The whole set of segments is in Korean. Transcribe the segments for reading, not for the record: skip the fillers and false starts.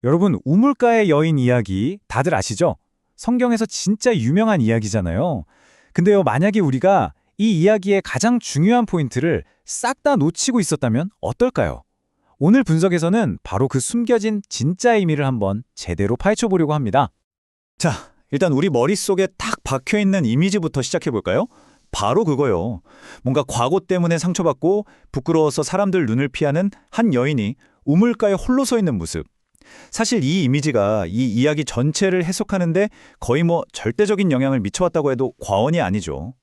여러분, 우물가의 여인 이야기 다들 아시죠? 성경에서 진짜 유명한 이야기잖아요. 근데요, 만약에 우리가 이 이야기의 가장 중요한 포인트를 싹 다 놓치고 있었다면 어떨까요? 오늘 분석에서는 바로 그 숨겨진 진짜 의미를 한번 제대로 파헤쳐 보려고 합니다. 자, 일단 우리 머릿속에 탁 박혀있는 이미지부터 시작해볼까요? 바로 그거요. 뭔가 과거 때문에 상처받고 부끄러워서 사람들 눈을 피하는 한 여인이 우물가에 홀로 서 있는 모습. 사실 이 이미지가 이 이야기 전체를 해석하는데 거의 절대적인 영향을 미쳐왔다고 해도 과언이 아니죠.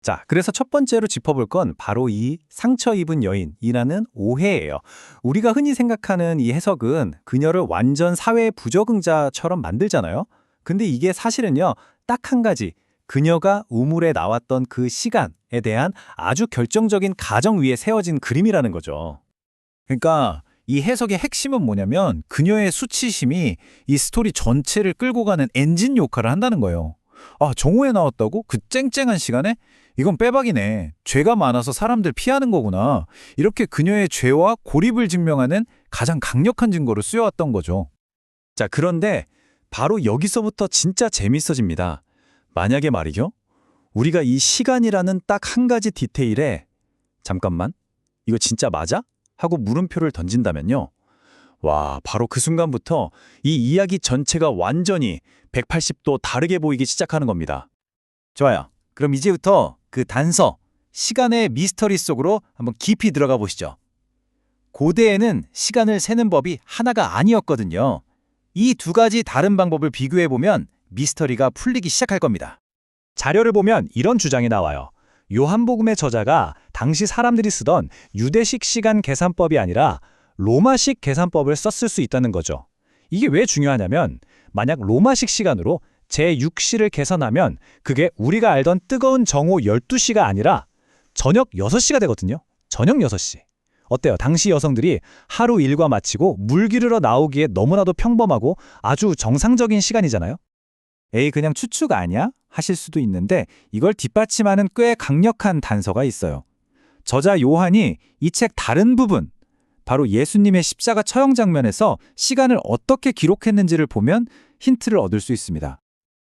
자, 그래서 첫 번째로 짚어볼 건 바로 이 상처 입은 여인이라는 오해예요. 우리가 흔히 생각하는 이 해석은 그녀를 완전 사회의 부적응자처럼 만들잖아요. 근데 이게 사실은요, 딱 한 가지, 그녀가 우물에 나왔던 그 시간에 대한 아주 결정적인 가정 위에 세워진 그림이라는 거죠. 그러니까 이 해석의 핵심은 뭐냐면 그녀의 수치심이 이 스토리 전체를 끌고 가는 엔진 역할을 한다는 거예요. 아, 정오에 나왔다고? 그 쨍쨍한 시간에? 이건 빼박이네. 죄가 많아서 사람들 피하는 거구나. 이렇게 그녀의 죄와 고립을 증명하는 가장 강력한 증거로 쓰여왔던 거죠. 자, 그런데 바로 여기서부터 진짜 재밌어집니다. 만약에 말이죠. 우리가 이 시간이라는 딱 한 가지 디테일에 잠깐만, 이거 진짜 맞아? 하고 물음표를 던진다면요. 와, 바로 그 순간부터 이 이야기 전체가 완전히 180도 다르게 보이기 시작하는 겁니다. 좋아요. 그럼 이제부터 그 단서, 시간의 미스터리 속으로 한번 깊이 들어가 보시죠. 고대에는 시간을 세는 법이 하나가 아니었거든요. 이 두 가지 다른 방법을 비교해보면 미스터리가 풀리기 시작할 겁니다. 자료를 보면 이런 주장이 나와요. 요한복음의 저자가 당시 사람들이 쓰던 유대식 시간 계산법이 아니라 로마식 계산법을 썼을 수 있다는 거죠. 이게 왜 중요하냐면 만약 로마식 시간으로 제6시를 계산하면 그게 우리가 알던 뜨거운 정오 12시가 아니라 저녁 6시가 되거든요. 저녁 6시. 어때요? 당시 여성들이 하루 일과 마치고 물 기르러 나오기에 너무나도 평범하고 아주 정상적인 시간이잖아요. 에이, 그냥 추측 아니야? 하실 수도 있는데 이걸 뒷받침하는 꽤 강력한 단서가 있어요. 저자 요한이 이 책 다른 부분, 바로 예수님의 십자가 처형 장면에서 시간을 어떻게 기록했는지를 보면 힌트를 얻을 수 있습니다.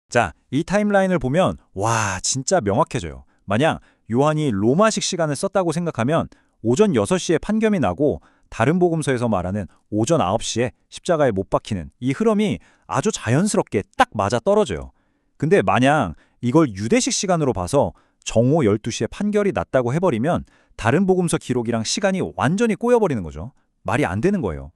자, 이 타임라인을 보면 와, 진짜 명확해져요. 만약 요한이 로마식 시간을 썼다고 생각하면 오전 6시에 판결이 나고 다른 복음서에서 말하는 오전 9시에 십자가에 못 박히는 이 흐름이 아주 자연스럽게 딱 맞아 떨어져요. 근데 만약 이걸 유대식 시간으로 봐서 정오 12시에 판결이 났다고 해버리면 다른 복음서 기록이랑 시간이 완전히 꼬여버리는 거죠. 말이 안 되는 거예요.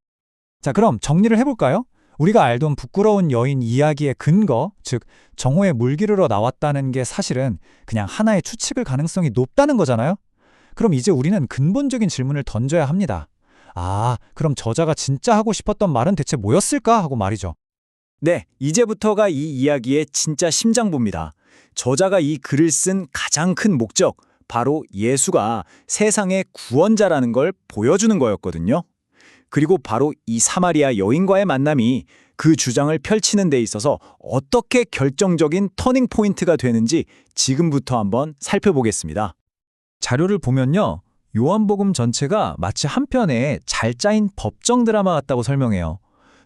자, 그럼 정리를 해볼까요? 우리가 알던 부끄러운 여인 이야기의 근거, 즉 정오에 물 기르러 나왔다는 게 사실은 그냥 하나의 추측일 가능성이 높다는 거잖아요? 그럼 이제 우리는 근본적인 질문을 던져야 합니다. 아, 그럼 저자가 진짜 하고 싶었던 말은 대체 뭐였을까 하고 말이죠. 네, 이제부터가 이 이야기의 진짜 심장부입니다. 저자가 이 글을 쓴 가장 큰 목적, 바로 예수가 세상의 구원자라는 걸 보여주는 거였거든요. 그리고 바로 이 사마리아 여인과의 만남이 그 주장을 펼치는 데 있어서 어떻게 결정적인 터닝 포인트가 되는지 지금부터 한번 살펴보겠습니다. 자료를 보면요. 요한복음 전체가 마치 한 편의 잘 짜인 법정 드라마 같다고 설명해요.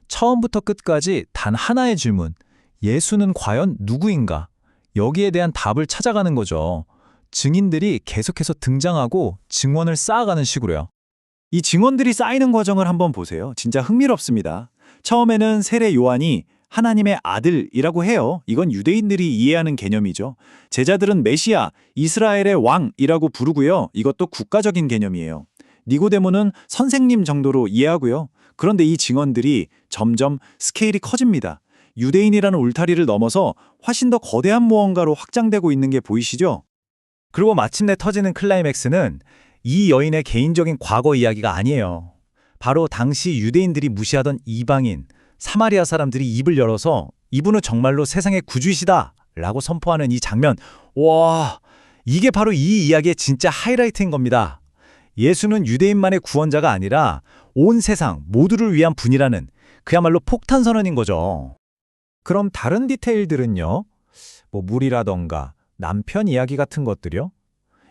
처음부터 끝까지 단 하나의 질문, 예수는 과연 누구인가? 여기에 대한 답을 찾아가는 거죠. 증인들이 계속해서 등장하고 증언을 쌓아가는 식으로요. 이 증언들이 쌓이는 과정을 한번 보세요. 진짜 흥미롭습니다. 처음에는 세례 요한이 하나님의 아들이라고 해요. 이건 유대인들이 이해하는 개념이죠. 제자들은 메시아, 이스라엘의 왕이라고 부르고요. 이것도 국가적인 개념이에요. 니고데모는 선생님 정도로 이해하고요. 그런데 이 증언들이 점점 스케일이 커집니다. 유대인이라는 울타리를 넘어서 훨씬 더 거대한 무언가로 확장되고 있는 게 보이시죠? 그리고 마침내 터지는 클라이맥스는 이 여인의 개인적인 과거 이야기가 아니에요. 바로 당시 유대인들이 무시하던 이방인, 사마리아 사람들이 입을 열어서 이분은 정말로 세상의 구주이시다 라고 선포하는 이 장면. 와, 이게 바로 이 이야기의 진짜 하이라이트인 겁니다. 예수는 유대인만의 구원자가 아니라 온 세상 모두를 위한 분이라는 그야말로 폭탄 선언인 거죠. 그럼 다른 디테일들은요? 물이라던가 남편 이야기 같은 것들이요?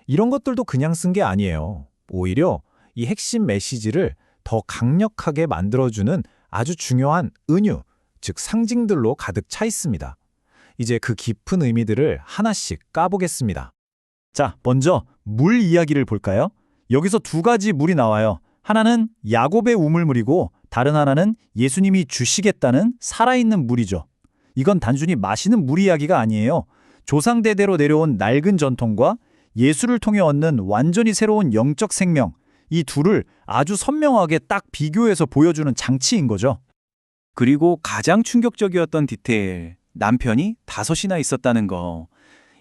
이런 것들도 그냥 쓴 게 아니에요. 오히려 이 핵심 메시지를 더 강력하게 만들어주는 아주 중요한 은유, 즉 상징들로 가득 차 있습니다. 이제 그 깊은 의미들을 하나씩 까보겠습니다. 자, 먼저 물 이야기를 볼까요? 여기서 두 가지 물이 나와요. 하나는 야곱의 우물물이고 다른 하나는 예수님이 주시겠다는 살아있는 물이죠. 이건 단순히 마시는 물 이야기가 아니에요. 조상대대로 내려온 낡은 전통과 예수를 통해 얻는 완전히 새로운 영적 생명, 이 둘을 아주 선명하게 딱 비교해서 보여주는 장치인 거죠. 그리고 가장 충격적이었던 디테일, 남편이 5이나 있었다는 거.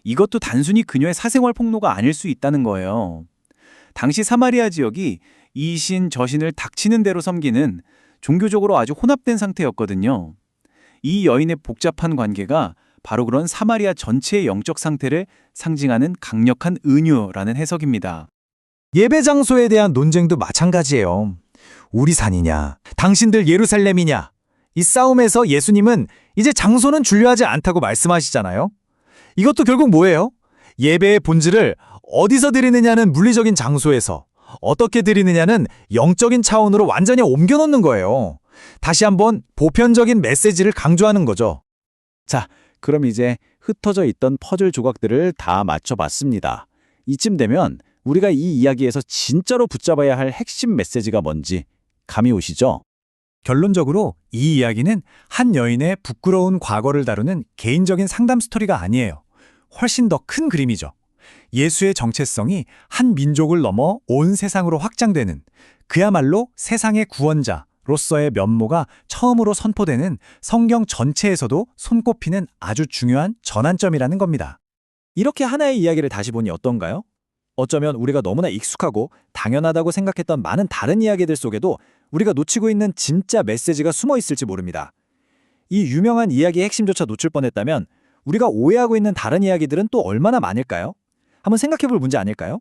이것도 단순히 그녀의 사생활 폭로가 아닐 수 있다는 거예요. 당시 사마리아 지역이 이 신 저 신을 닥치는 대로 섬기는 종교적으로 아주 혼합된 상태였거든요. 이 여인의 복잡한 관계가 바로 그런 사마리아 전체의 영적 상태를 상징하는 강력한 은유라는 해석입니다. 예배 장소에 대한 논쟁도 마찬가지예요. 우리 산이냐, 당신들 예루살렘이냐. 이 싸움에서 예수님은 이제 장소는 중요하지 않다고 말씀하시잖아요. 이것도 결국 뭐예요? 예배의 본질을 어디서 드리느냐는 물리적인 장소에서, 어떻게 드리느냐는 영적인 차원으로 완전히 옮겨놓는 거예요. 다시 한번 보편적인 메시지를 강조하는 거죠. 자, 그럼 이제 흩어져 있던 퍼즐 조각들을 다 맞춰봤습니다. 이쯤 되면 우리가 이 이야기에서 진짜로 붙잡아야 할 핵심 메시지가 뭔지 감이 오시죠? 결론적으로 이 이야기는 한 여인의 부끄러운 과거를 다루는 개인적인 상담 스토리가 아니에요. 훨씬 더 큰 그림이죠. 예수의 정체성이 한 민족을 넘어 온 세상으로 확장되는, 그야말로 세상의 구원자로서의 면모가 처음으로 선포되는 성경 전체에서도 손꼽히는 아주 중요한 전환점이라는 겁니다. 이렇게 하나의 이야기를 다시 보니 어떤가요? 어쩌면 우리가 너무나 익숙하고 당연하다고 생각했던 많은 다른 이야기들 속에도 우리가 놓치고 있는 진짜 메시지가 숨어 있을지 모릅니다. 이 유명한 이야기의 핵심조차 놓칠 뻔했다면 우리가 오해하고 있는 다른 이야기들은 또 얼마나 많을까요? 한번 생각해 볼 문제 아닐까요?